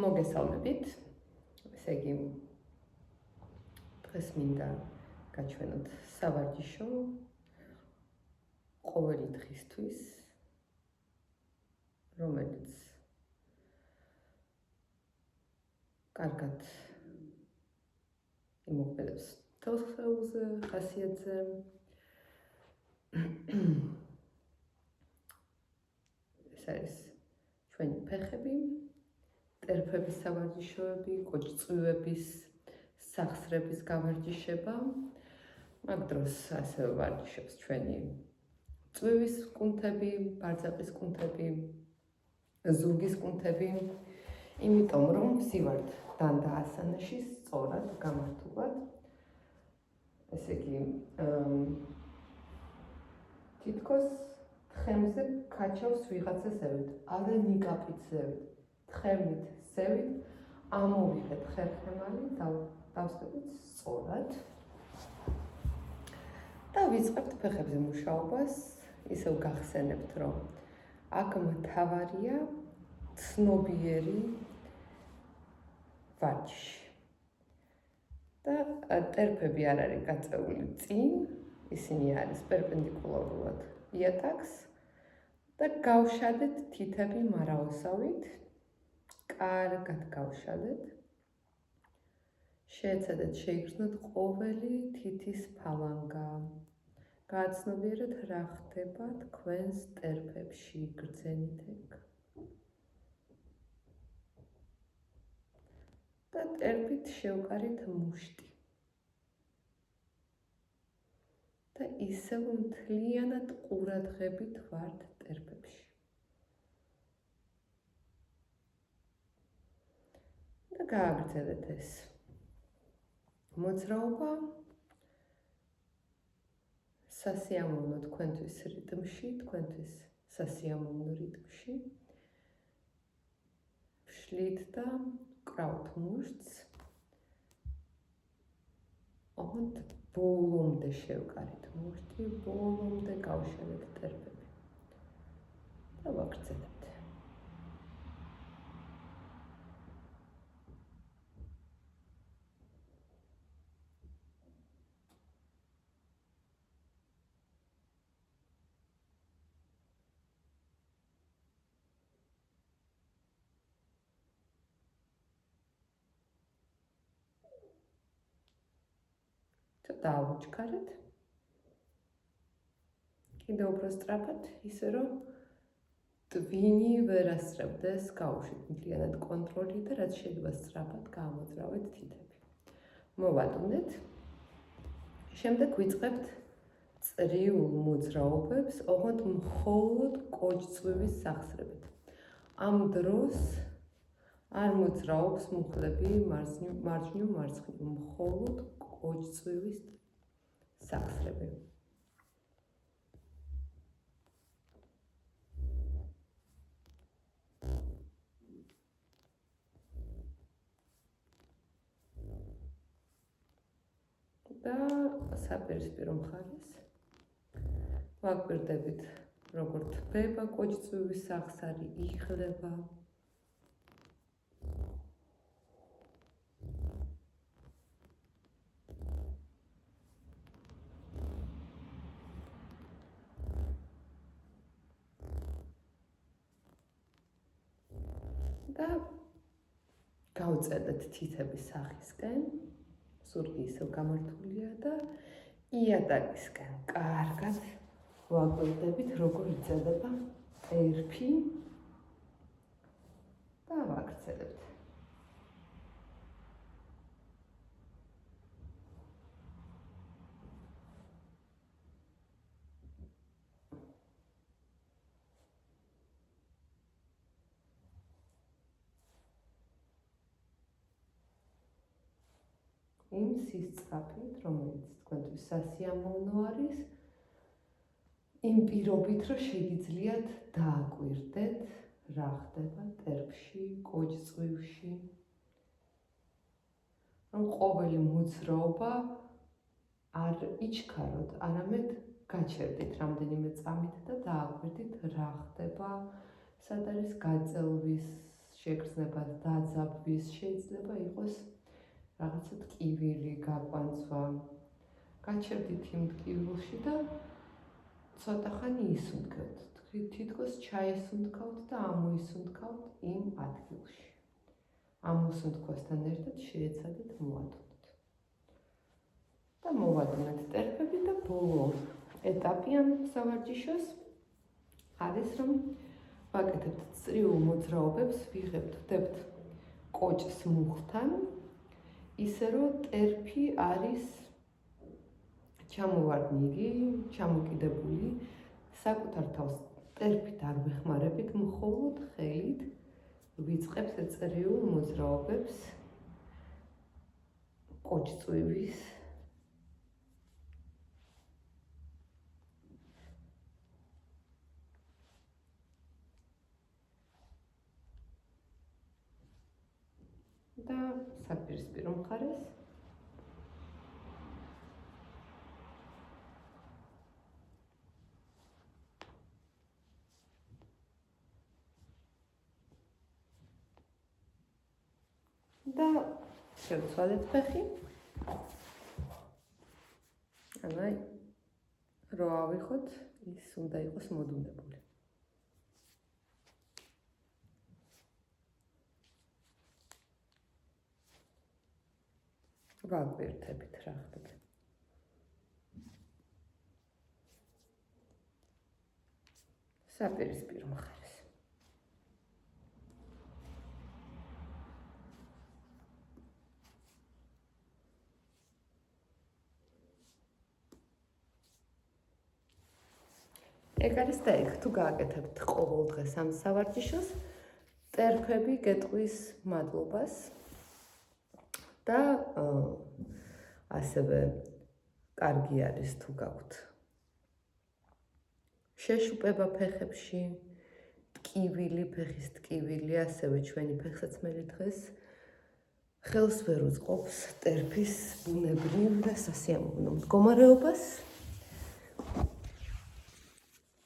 მოგესალმებით. ესე იგი, დღეს მინდა გაჩვენოთ სავარჯიშო ყოველი დღისთვის, რომელიც კარგად იმოქმედებს თვალხეულზე, ხასიათზე. ეს არის ჩვენი ფეხები, ტერფების სავარჯიშოები, კოჭწვივების, სახსრების გავარჯიშება. მაგ დროს ასევე ვარჯიშობს ჩვენი წვივის კუნთები, ბარძაყის კუნთები, ზურგის კუნთები, იმიტომ რომ ვსივართ დანდა ასანაში სწორად, გამართულად. ესე იგი, თითქოს თხემზე ქაჩავს ვიღაცა ზევით, არა ნიკაპით ზევით, თხემით ზევით, ამოვიღეთ ხერხემალი, დავსხებით სწორად და ვიწყებთ ფეხებზე მუშაობას. ისევ გახსენებთ, რომ აქ მთავარია ცნობიერი ვარჯიში. და ტერფები არ არის გაწეული წინ, ისინი არის პერპენდიკულარულად იატაკს და გავშადეთ თითები მარაოსავით, კარგად გავშადეთ. შეეცადეთ შეიგრძნოთ ყოველი თითის ფალანგა. გააცნობიერეთ რა ხდება თქვენს ტერფებში, გრძენით ეგ. და ტერფით შევკარით მუშტი. და ისევ მთლიანად ყურადღებით ვართ ტერფებში. და გააგრძელეთ ეს მოძრაობა სასიამოვნო თქვენთვის რიტმში, თქვენთვის სასიამოვნო რიტმში. ვშლით და ვკრავთ მუშტს. ოღონდ ბოლომდე შევკარით მუშტი, ბოლომდე გავშალეთ ტერფები. და ვაგრძელებთ. დავუჩქარეთ. კიდევ უფრო სწრაფად, ისე რომ ტვინი ვერ ასწრებდეს გაუშვით მთლიანად კონტროლი და რაც შეიძლება სწრაფად გამოძრავეთ თითები. მოვადუნეთ. შემდეგ ვიწყებთ წრიულ მოძრაობებს, ოღონდ მხოლოდ კოჭწვივის სახსრებით. ამ დროს არ მოძრაობს მუხლები მარჯვნივ მარცხნივ, მხოლოდ კოჭწვივის სახსრები. და საპირისპირო მხარეს ვაკვირდებით, როგორ თბება კოჭწვივის სახსარი, იღლება. და გავწერდეთ თითების სახისკენ, ზურგი ისევ გამართულია და იატაკისკენ კარგად ვაკვირდებით, როგორ იწედება ტერფი და ვაგრძელებთ. იმ სისწრაფით, რომელიც თქვენთვის სასიამოვნო არის, იმ პირობით, რომ შეგიძლიათ დააკვირდეთ, რა ხდება ტერფში, კოჭწვივში. რომ ყოველი მოძრაობა არ იჩქაროთ, არამედ გაჩერდით რამდენიმე წამით და დააკვირდით, რა ხდება, სად არის გაწელვის შეგრძნება დაძაბვის, შეიძლება იყოს რაღაცა ტკივილი, გაყვანცვა. გაჩერდით იმ ტკივილში და ცოტა ხანი ისუნთქავთ. თითქოს ჩაისუნთქავთ და ამოისუნთქავთ იმ ადგილში. ამოსუნთქვასთან ერთად შეეცადეთ მოადუნოთ. და მოვადუნეთ ტერფები და ბოლო ეტაპი ამ სავარჯიშოს არის, რომ ვაკეთებთ წრიულ მოძრაობებს, ვდებთ კოჭს მუხთან, ისე რომ ტერფი არის ჩამოვარდნილი, ჩამოკიდებული, საკუთარ თავს ტერფით არ ვეხმარებით, მხოლოდ ხელით ვიწყებთ წრიულ მოძრაობებს კოჭწვივის და საპირისპირო მხარეს და შევცვალეთ ფეხი. ანუ რო ავიხოთ, ის უნდა იყოს მოდუნებული. ვაკვირთებით რა ხდება. საპირისპირო მხარეს. ეგ არის და ეგ, თუ გააკეთებთ ყოველ დღეს ამ სავარჯიშოს, ტერფები გეტყვის მადლობას და ასევე კარგი არის თუ გაქვთ შეშუპება ფეხებში, ტკივილი, ფეხის ტკივილი, ასევე ჩვენი ფეხსაცმელი დღეს ხელს ვერ უწყობს ტერფის ბუნებრივ და სასიამოვნო მდგომარეობას.